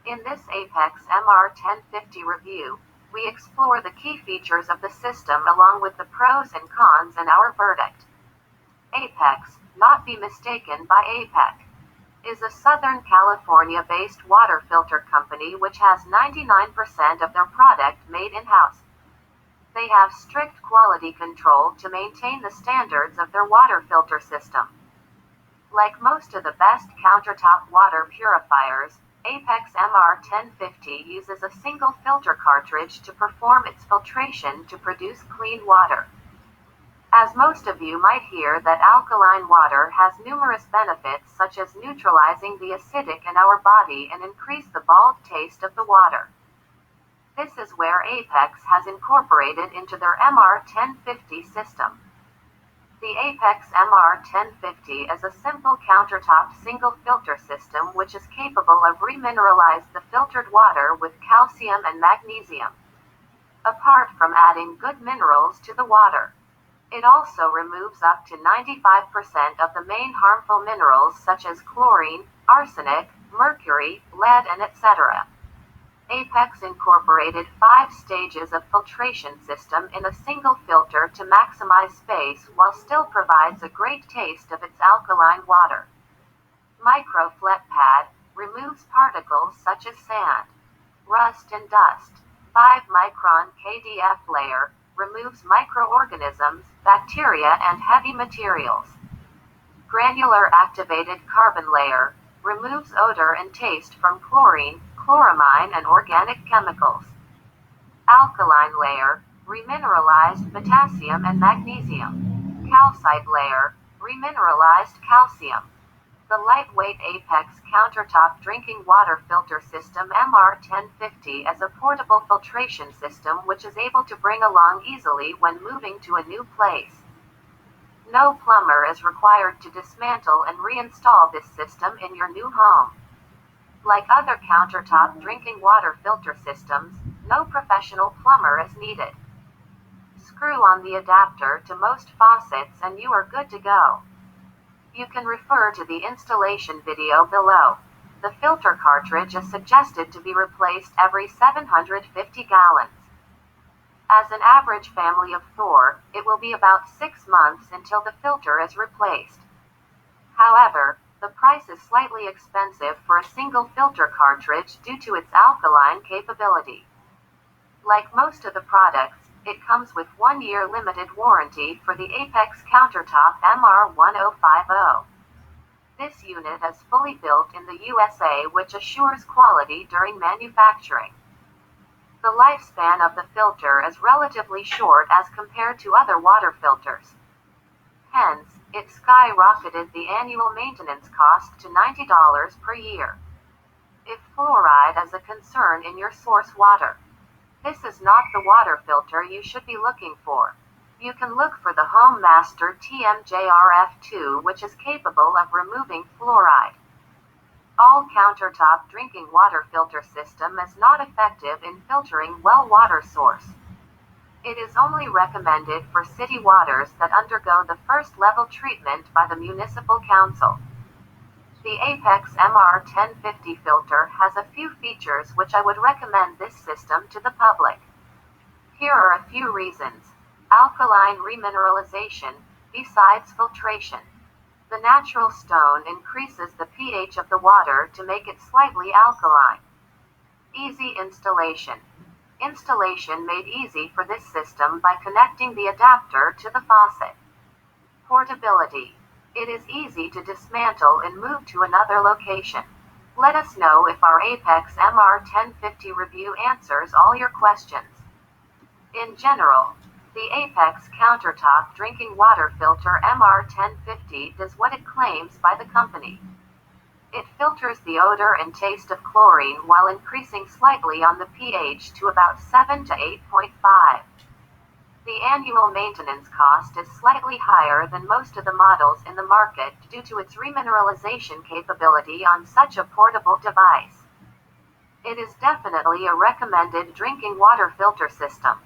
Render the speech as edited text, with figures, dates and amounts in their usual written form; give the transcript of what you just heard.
In this Apex MR1050 review, we explore the key features of the system along with the pros and cons and our verdict. Apex, not be mistaken by APEC, is a Southern California-based water filter company which has 99% of their product made in-house. They have strict quality control to maintain the standards of their water filter system. Like most of the best countertop water purifiers, Apex MR1050 uses a single filter cartridge to perform its filtration to produce clean water. As most of you might hear that alkaline water has numerous benefits such as neutralizing the acidic in our body and increase the bald taste of the water. This is where Apex has incorporated into their MR1050 system. The Apex MR1050 is a simple countertop single filter system which is capable of remineralize the filtered water with calcium and magnesium. Apart from adding good minerals to the water, it also removes up to 95% of the main harmful minerals such as chlorine, arsenic, mercury, lead and etc. Apex incorporated 5 stages of filtration system in a single filter to maximize space while still provides a great taste of its alkaline water. Microflet pad removes particles such as sand, rust and dust. 5-micron KDF layer removes microorganisms, bacteria and heavy materials. Granular activated carbon layer removes odor and taste from chlorine, chloramine and organic chemicals. Alkaline layer, remineralized potassium and magnesium. Calcite layer, remineralized calcium. The lightweight Apex countertop drinking water filter system MR1050 is a portable filtration system which is able to bring along easily when moving to a new place. No plumber is required to dismantle and reinstall this system in your new home. Like other countertop drinking water filter systems, no professional plumber is needed. Screw on the adapter to most faucets and you are good to go. You can refer to the installation video below. The filter cartridge is suggested to be replaced every 750 gallons. As an average family of 4, it will be about 6 months until the filter is replaced. However, the price is slightly expensive for a single filter cartridge due to its alkaline capability. Like most of the products, it comes with 1-year limited warranty for the Apex countertop MR1050. This unit is fully built in the USA which assures quality during manufacturing. The lifespan of the filter is relatively short as compared to other water filters. Hence, it skyrocketed the annual maintenance cost to $90 per year. If fluoride is a concern in your source water, this is not the water filter you should be looking for. You can look for the HomeMaster TMJRF2 which is capable of removing fluoride. All countertop drinking water filter system is not effective in filtering well water source. It is only recommended for city waters that undergo the first level treatment by the municipal council. The Apex MR1050 filter has a few features which I would recommend this system to the public. Here are a few reasons. Alkaline remineralization, besides filtration. The natural stone increases the pH of the water to make it slightly alkaline. Easy installation. Installation made easy for this system by connecting the adapter to the faucet. Portability. It is easy to dismantle and move to another location. Let us know if our Apex MR1050 review answers all your questions. In general, the Apex countertop drinking water filter MR1050 does what it claims by the company. It filters the odor and taste of chlorine while increasing slightly on the pH to about 7 to 8.5. The annual maintenance cost is slightly higher than most of the models in the market due to its remineralization capability on such a portable device. It is definitely a recommended drinking water filter system.